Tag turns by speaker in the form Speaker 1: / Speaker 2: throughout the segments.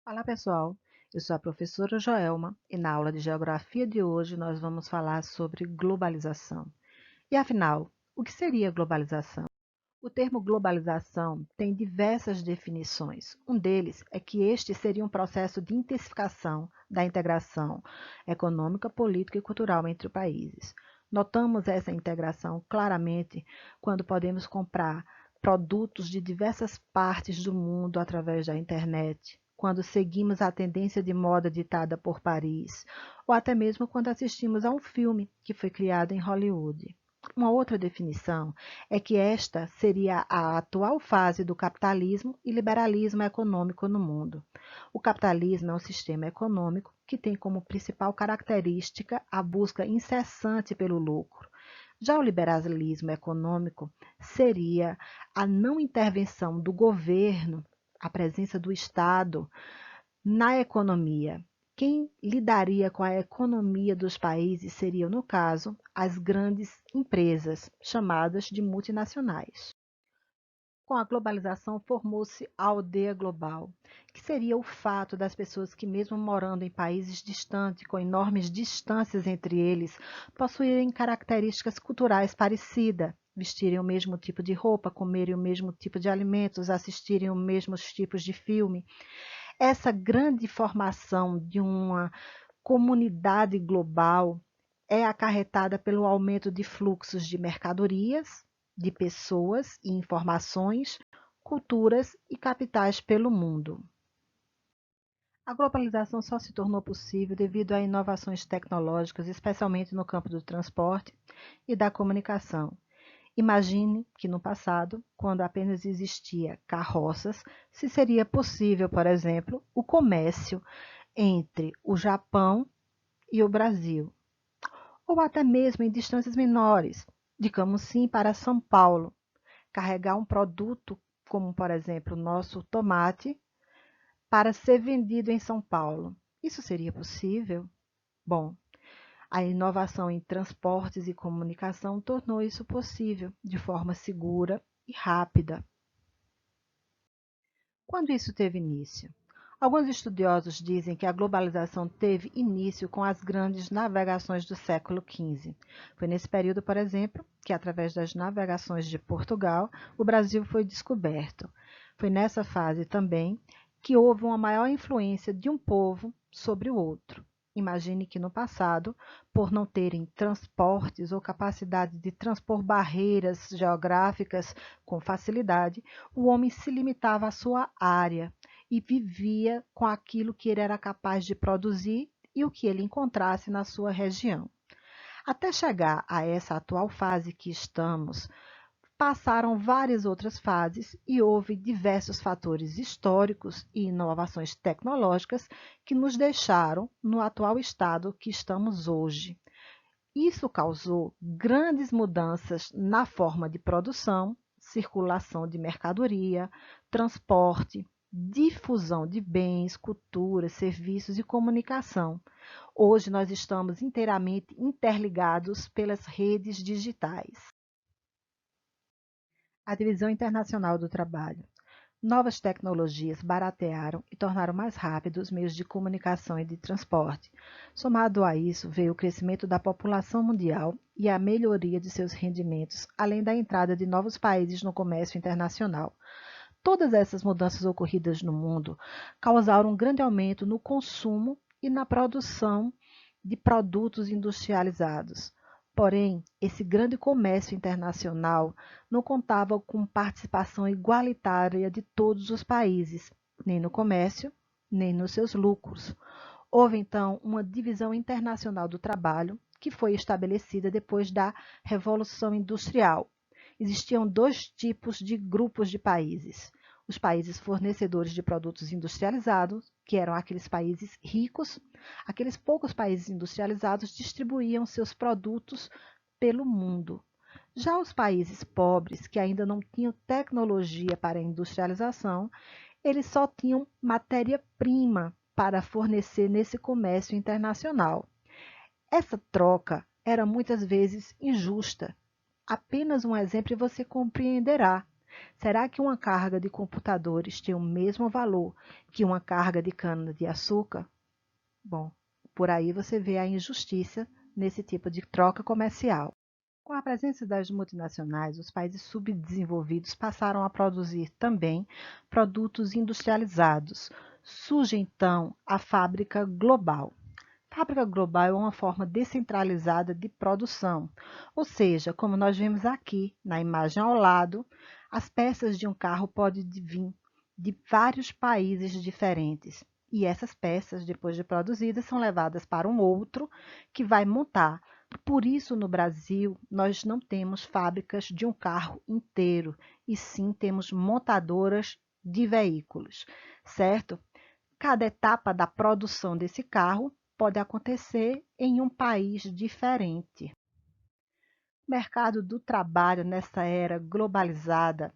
Speaker 1: Olá, pessoal. Eu sou a professora Joelma e na aula de Geografia de hoje nós vamos falar sobre globalização. E afinal, o que seria globalização? O termo globalização tem diversas definições. Um deles é que este seria um processo de intensificação da integração econômica, política e cultural entre os países. Notamos essa integração claramente quando podemos comprar produtos de diversas partes do mundo através da internet, quando seguimos a tendência de moda ditada por Paris, ou até mesmo quando assistimos a um filme que foi criado em Hollywood. Uma outra definição é que esta seria a atual fase do capitalismo e liberalismo econômico no mundo. O capitalismo é um sistema econômico que tem como principal característica a busca incessante pelo lucro. Já o liberalismo econômico seria a não intervenção do governo, a presença do Estado na economia. Quem lidaria com a economia dos países seriam, no caso, as grandes empresas, chamadas de multinacionais. Com a globalização, formou-se a aldeia global, que seria o fato das pessoas que, mesmo morando em países distantes, com enormes distâncias entre eles, possuírem características culturais parecidas, vestirem o mesmo tipo de roupa, comerem o mesmo tipo de alimentos, assistirem os mesmos tipos de filme. Essa grande formação de uma comunidade global é acarretada pelo aumento de fluxos de mercadorias, de pessoas e informações, culturas e capitais pelo mundo. A globalização só se tornou possível devido a inovações tecnológicas, especialmente no campo do transporte e da comunicação. Imagine que no passado, quando apenas existia carroças, se seria possível, por exemplo, o comércio entre o Japão e o Brasil, ou até mesmo em distâncias menores, digamos sim para São Paulo, carregar um produto como, por exemplo, o nosso tomate para ser vendido em São Paulo. Isso seria possível? Bom, a inovação em transportes e comunicação tornou isso possível de forma segura e rápida. Quando isso teve início? Alguns estudiosos dizem que a globalização teve início com as grandes navegações do século XV. Foi nesse período, por exemplo, que, através das navegações de Portugal, o Brasil foi descoberto. Foi nessa fase também que houve uma maior influência de um povo sobre o outro. Imagine que no passado, por não terem transportes ou capacidade de transpor barreiras geográficas com facilidade, o homem se limitava à sua área e vivia com aquilo que ele era capaz de produzir e o que ele encontrasse na sua região. Até chegar a essa atual fase que estamos, passaram várias outras fases e houve diversos fatores históricos e inovações tecnológicas que nos deixaram no atual estado que estamos hoje. Isso causou grandes mudanças na forma de produção, circulação de mercadoria, transporte, difusão de bens, culturas, serviços e comunicação. Hoje nós estamos inteiramente interligados pelas redes digitais. A Divisão Internacional do Trabalho. Novas tecnologias baratearam e tornaram mais rápidos os meios de comunicação e de transporte. Somado a isso, veio o crescimento da população mundial e a melhoria de seus rendimentos, além da entrada de novos países no comércio internacional. Todas essas mudanças ocorridas no mundo causaram um grande aumento no consumo e na produção de produtos industrializados. Porém, esse grande comércio internacional não contava com participação igualitária de todos os países, nem no comércio, nem nos seus lucros. Houve então uma divisão internacional do trabalho que foi estabelecida depois da Revolução Industrial. Existiam dois tipos de grupos de países: os países fornecedores de produtos industrializados, que eram aqueles países ricos. Aqueles poucos países industrializados distribuíam seus produtos pelo mundo. Já os países pobres, que ainda não tinham tecnologia para a industrialização, eles só tinham matéria-prima para fornecer nesse comércio internacional. Essa troca era muitas vezes injusta. Apenas um exemplo e você compreenderá. Será que uma carga de computadores tem o mesmo valor que uma carga de cana-de-açúcar? Bom, por aí você vê a injustiça nesse tipo de troca comercial. Com a presença das multinacionais, os países subdesenvolvidos passaram a produzir também produtos industrializados. Surge então a fábrica global. Fábrica global é uma forma descentralizada de produção, ou seja, como nós vemos aqui na imagem ao lado, as peças de um carro podem vir de vários países diferentes. E essas peças, depois de produzidas, são levadas para um outro que vai montar. Por isso, no Brasil, nós não temos fábricas de um carro inteiro, e sim temos montadoras de veículos, certo? Cada etapa da produção desse carro pode acontecer em um país diferente. O mercado do trabalho nessa era globalizada,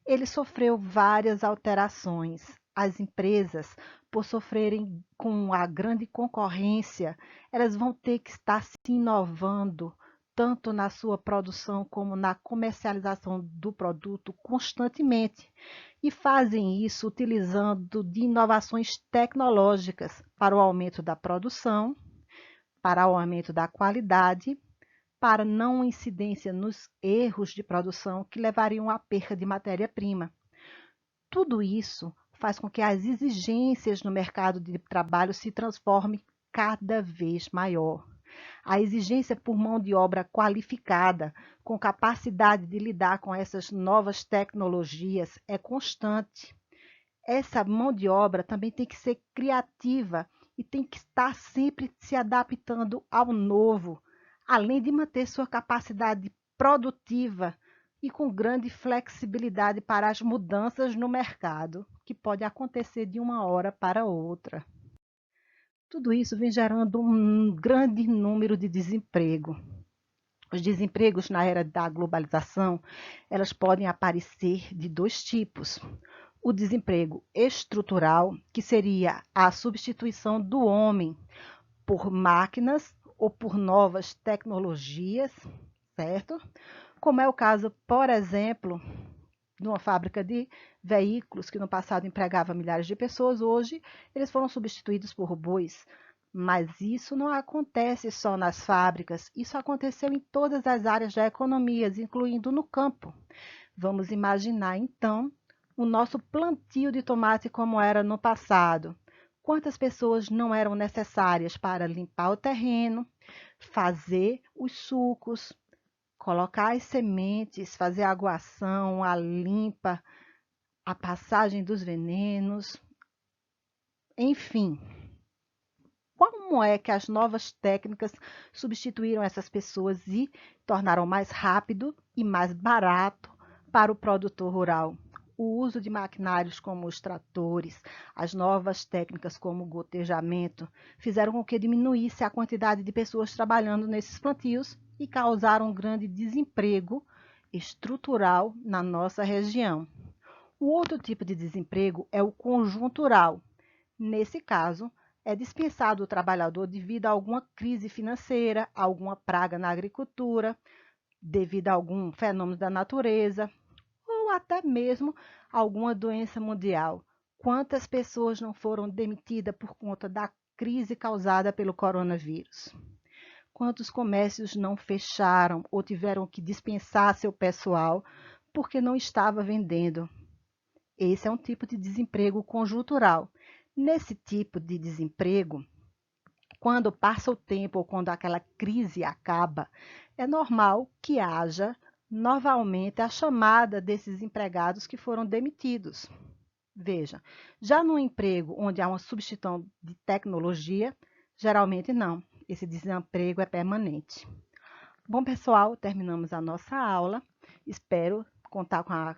Speaker 1: ele sofreu várias alterações. As empresas, por sofrerem com a grande concorrência, elas vão ter que estar se inovando, tanto na sua produção como na comercialização do produto constantemente. E fazem isso utilizando de inovações tecnológicas para o aumento da produção, para o aumento da qualidade, para não incidência nos erros de produção que levariam à perda de matéria-prima. Tudo isso faz com que as exigências no mercado de trabalho se transformem cada vez maior. A exigência por mão de obra qualificada, com capacidade de lidar com essas novas tecnologias, é constante. Essa mão de obra também tem que ser criativa e tem que estar sempre se adaptando ao novo, além de manter sua capacidade produtiva e com grande flexibilidade para as mudanças no mercado, que pode acontecer de uma hora para outra. Tudo isso vem gerando um grande número de desemprego. Os desempregos na era da globalização, elas podem aparecer de dois tipos. O desemprego estrutural, que seria a substituição do homem por máquinas ou por novas tecnologias, certo? Como é o caso, por exemplo, de uma fábrica de veículos que no passado empregava milhares de pessoas, hoje eles foram substituídos por robôs. Mas isso não acontece só nas fábricas, isso aconteceu em todas as áreas da economia, incluindo no campo. Vamos imaginar então o nosso plantio de tomate como era no passado. Quantas pessoas não eram necessárias para limpar o terreno, fazer os sucos, colocar as sementes, fazer a aguação, a limpa, a passagem dos venenos, enfim. Como é que as novas técnicas substituíram essas pessoas e tornaram mais rápido e mais barato para o produtor rural? O uso de maquinários como os tratores, as novas técnicas como o gotejamento, fizeram com que diminuísse a quantidade de pessoas trabalhando nesses plantios e causaram um grande desemprego estrutural na nossa região. O outro tipo de desemprego é o conjuntural. Nesse caso, é dispensado o trabalhador devido a alguma crise financeira, alguma praga na agricultura, devido a algum fenômeno da natureza, ou até mesmo alguma doença mundial. Quantas pessoas não foram demitidas por conta da crise causada pelo coronavírus? Quantos comércios não fecharam ou tiveram que dispensar seu pessoal porque não estava vendendo? Esse é um tipo de desemprego conjuntural. Nesse tipo de desemprego, quando passa o tempo ou quando aquela crise acaba, é normal que haja novamente a chamada desses empregados que foram demitidos. Veja, já no emprego onde há uma substituição de tecnologia, geralmente não. Esse desemprego é permanente. Bom, pessoal, terminamos a nossa aula. Espero contar com a